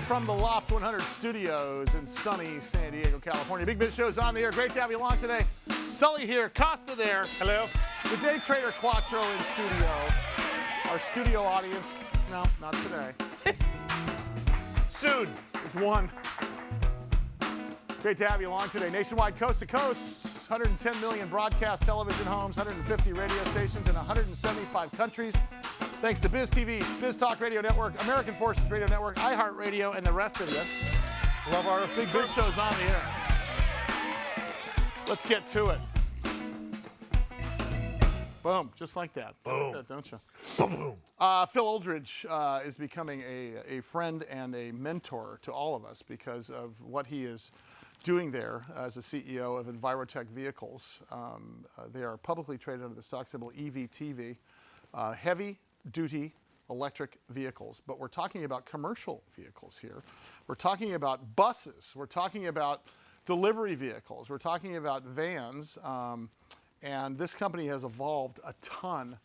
from the Loft 100 studios in sunny San Diego, California. Big Biz Show's on the air. Great to have you along today. Sully here, Costa there. Hello. The Day Trader Quattro in studio. Our studio audience, no, not today. Soon. There's one. Great to have you along today. Nationwide, coast to coast, 110 million broadcast television homes, 150 radio stations in 175 countries. Thanks to BizTV, Biz Talk Radio Network, American Forces Radio Network, iHeartRadio, and the rest of you. Love our Big Biz Show's on the air. Let's get to it. Boom, just like that. Boom. Like that, don't you? Boom. Phil Oldridge is becoming a friend and a mentor to all of us because of what he is doing there as the CEO of Envirotech Vehicles. They are publicly traded under the stock symbol EVTV, heavy-duty electric vehicles. But we're talking about commercial vehicles here. We're talking about buses. We're talking about delivery vehicles. We're talking about vans. And this company has evolved a ton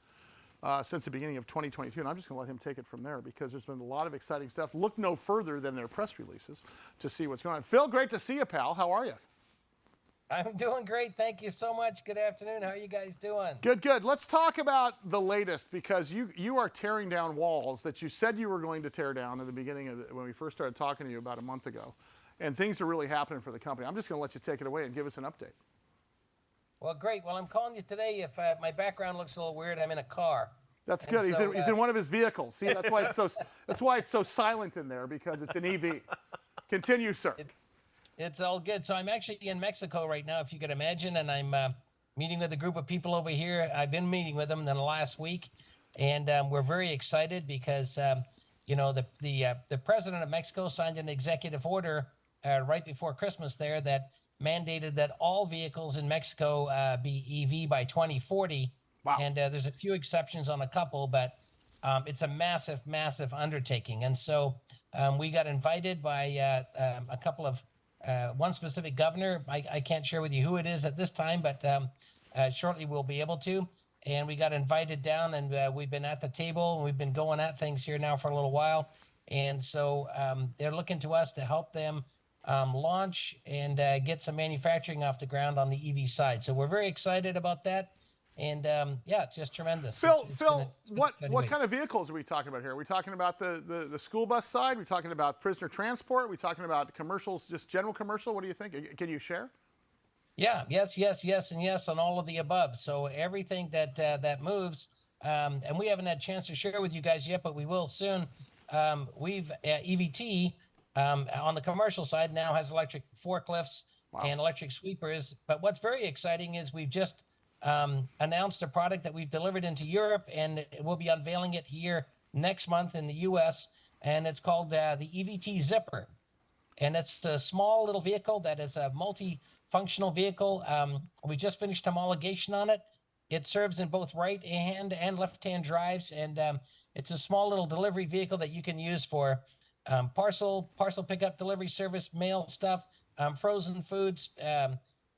since the beginning of 2022. And I'm just going to let him take it from there because there's been a lot of exciting stuff. Look no further than their press releases to see what's going on. Phil, great to see you, pal. How are you? I'm doing great. Thank you so much. Good afternoon. How are you guys doing? Good, good. Let's talk about the latest because you are tearing down walls that you said you were going to tear down in the beginning of when we first started talking to you about a month ago. And things are really happening for the company. I'm just going to let you take it away and give us an update. Well, great. Well, I'm calling you today. If my background looks a little weird, I'm in a car. That's good. He's in one of his vehicles. See, that's why it's so silent in there because it's an EV. Continue, sir. It's all good. So I'm actually in Mexico right now, if you could imagine, and I'm meeting with a group of people over here. I've been meeting with them in the last week, and we're very excited because the president of Mexico signed an executive order right before Christmas there that mandated that all vehicles in Mexico be EV by 2040. Wow. And there's a few exceptions on a couple, but it's a massive, massive undertaking. And so we got invited by a couple of one specific governor. I can't share with you who it is at this time, but shortly we'll be able to. And we got invited down, and we've been at the table, and we've been going at things here now for a little while. And so they're looking to us to help them launch and get some manufacturing off the ground on the EV side. So we're very excited about that. And yeah, it's just tremendous. Phil, It's what kind of vehicles are we talking about here? Are we talking about the school bus side? Are we talking about prisoner transport? Are we talking about commercials, just general commercial? What do you think? Can you share? Yeah, yes, and yes on all of the above. So everything that moves, and we haven't had a chance to share with you guys yet, but we will soon. We've EVT on the commercial side now has electric forklifts and electric sweepers. But what's very exciting is we've just announced a product that we've delivered into Europe, and we'll be unveiling it here next month in the U.S., and it's called the EVT Zipper. And it's a small little vehicle that is a multi-functional vehicle. We just finished homologation on it. It serves in both right-hand and left-hand drives, and it's a small little delivery vehicle that you can use for parcel pickup, delivery service, mail stuff, frozen foods,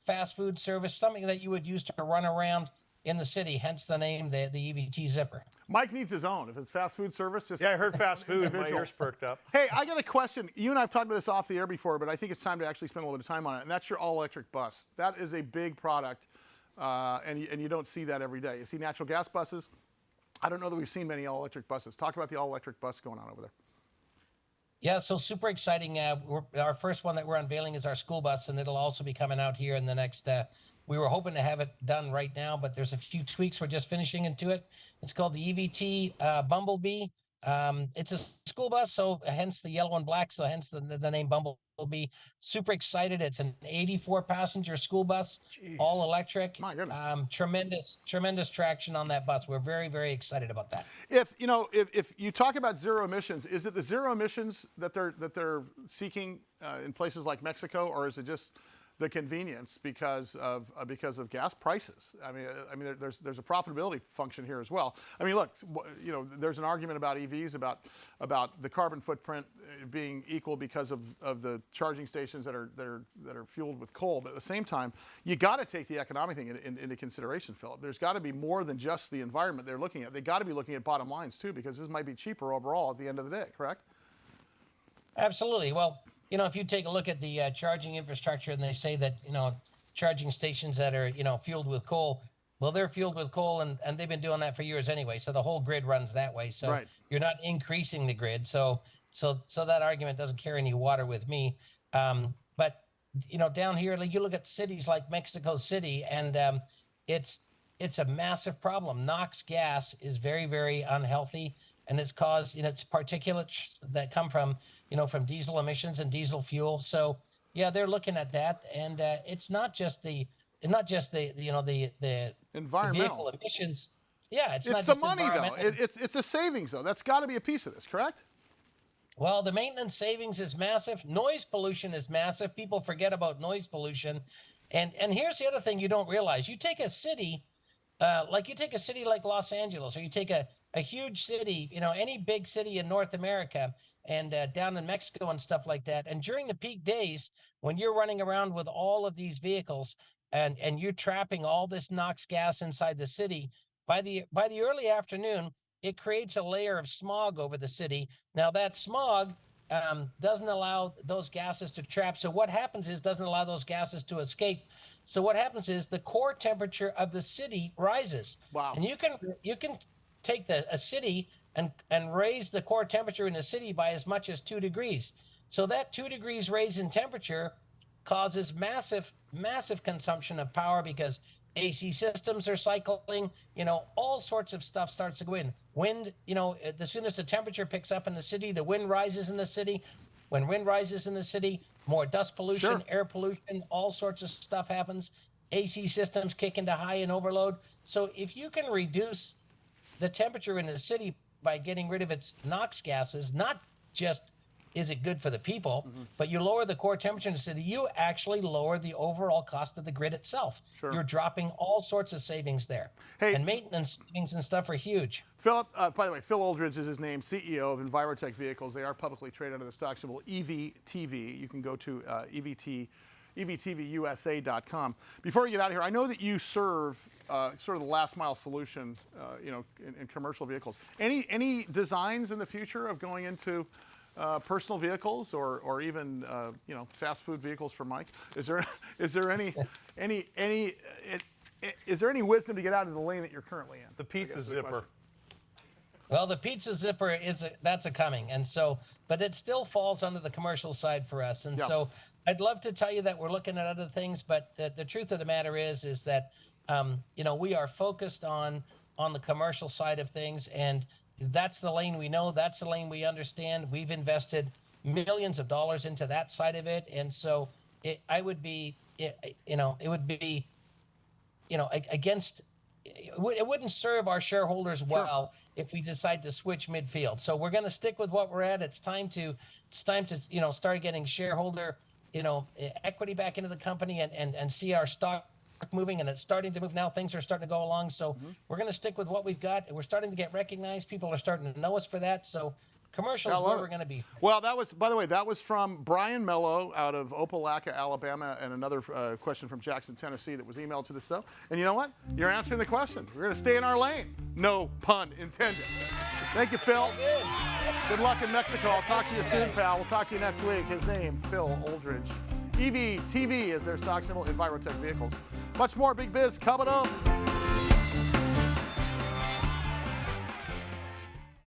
fast food service, something that you would use to run around in the city, hence the name, the EVT Zipper. Mike needs his own. If it's fast food service, just... Yeah, I heard fast food. My ears perked up. Hey, I got a question. You and I have talked about this off the air before, but I think it's time to actually spend a little bit of time on it, and that's your all-electric bus. That is a big product, and you don't see that every day. You see natural gas buses. I don't know that we've seen many all-electric buses. Talk about the all-electric bus going on over there. Yeah, so super exciting. Our first one that we're unveiling is our school bus, and it'll also be coming out here in the next, we were hoping to have it done right now, but there's a few tweaks we're just finishing into it. It's called the EVT Bumblebee. It's a school bus, so hence the yellow and black, so hence the name Bumblebee. Super excited. It's an 84-passenger school bus, all electric. My goodness. Tremendous traction on that bus. We're very, very excited about that. If you talk about zero emissions, is it the zero emissions that they're seeking in places like Mexico, or is it just the convenience because of gas prices? I mean, there's a profitability function here as well. I mean, look, there's an argument about EVs about the carbon footprint being equal because of the charging stations that are fueled with coal. But at the same time, you got to take the economic thing into consideration, Philip. There's got to be more than just the environment they're looking at. They got to be looking at bottom lines too, because this might be cheaper overall at the end of the day. Correct? Absolutely. Well, if you take a look at the charging infrastructure, and they say that charging stations that are fueled with coal, well, they're fueled with coal, and they've been doing that for years anyway. So the whole grid runs that way. So Right. you're not increasing the grid. So that argument doesn't carry any water with me. But down here, like you look at cities like Mexico City, and it's a massive problem. NOx gas is very, very unhealthy, and it's caused, it's particulates that come from diesel emissions and diesel fuel. So yeah, they're looking at that, and it's not just the Environmental vehicle emissions. Yeah, it's not the just money though. environmental. It's a savings though. That's got to be a piece of this, correct? Well, the maintenance savings is massive. Noise pollution is massive. People forget about noise pollution. And here's the other thing you don't realize. You take a city, like Los Angeles, or you take a huge city, any big city in North America and down in Mexico and stuff like that. And during the peak days, when you're running around with all of these vehicles and you're trapping all this NOx gas inside the city, by the early afternoon, it creates a layer of smog over the city. Now that smog doesn't allow those gases to trap. So what happens is doesn't allow those gases to escape. So what happens is the core temperature of the city rises. Wow. And you can take a city and raise the core temperature in the city by as much as 2 degrees. So that 2 degrees raise in temperature causes massive consumption of power because AC systems are cycling, all sorts of stuff starts to go in. Wind, as soon as the temperature picks up in the city, the wind rises in the city. When wind rises in the city, more dust pollution, Sure. air pollution, all sorts of stuff happens. AC systems kick into high and overload. So if you can reduce the temperature in the city by getting rid of its NOx gases, not just is it good for the people, but you lower the core temperature in the city, you actually lower the overall cost of the grid itself. Sure. You're dropping all sorts of savings there. Hey, and maintenance savings and stuff are huge. Philip, by the way, Phil Oldridge is his name, CEO of Envirotech Vehicles. They are publicly traded under the stock symbol EVTV. You can go to EVTVUSA.com. Before we get out of here, I know that you serve sort of the last mile solution, in commercial vehicles. Any designs in the future of going into personal vehicles or even fast food vehicles for Mike? Is there any wisdom to get out of the lane that you're currently in? The pizza zipper. Well, the pizza zipper that's a coming, and so, but it still falls under the commercial side for us. And so, I'd love to tell you that we're looking at other things, but the truth of the matter is that we are focused on the commercial side of things, and that's the lane we know. That's the lane we understand. We've invested millions of dollars into that side of it, and so it wouldn't serve our shareholders well if we decide to switch midfield. So we're going to stick with what we're at. It's time to start getting shareholder equity back into the company and see our stock moving, and it's starting to move now. Things are starting to go along. So we're going to stick with what we've got. We're starting to get recognized. People are starting to know us for that. So commercial is where we're going to be. Well, that was from Brian Mello out of Opelika, Alabama, and another question from Jackson, Tennessee that was emailed to the show. And you know what? You're answering the question. We're going to stay in our lane. No pun intended. Thank you, Phil. Good luck in Mexico. I'll talk to you soon, pal. We'll talk to you next week. His name, Phil Oldridge. EVTV is their stock symbol, Envirotech Vehicles. Much more Big Biz coming up.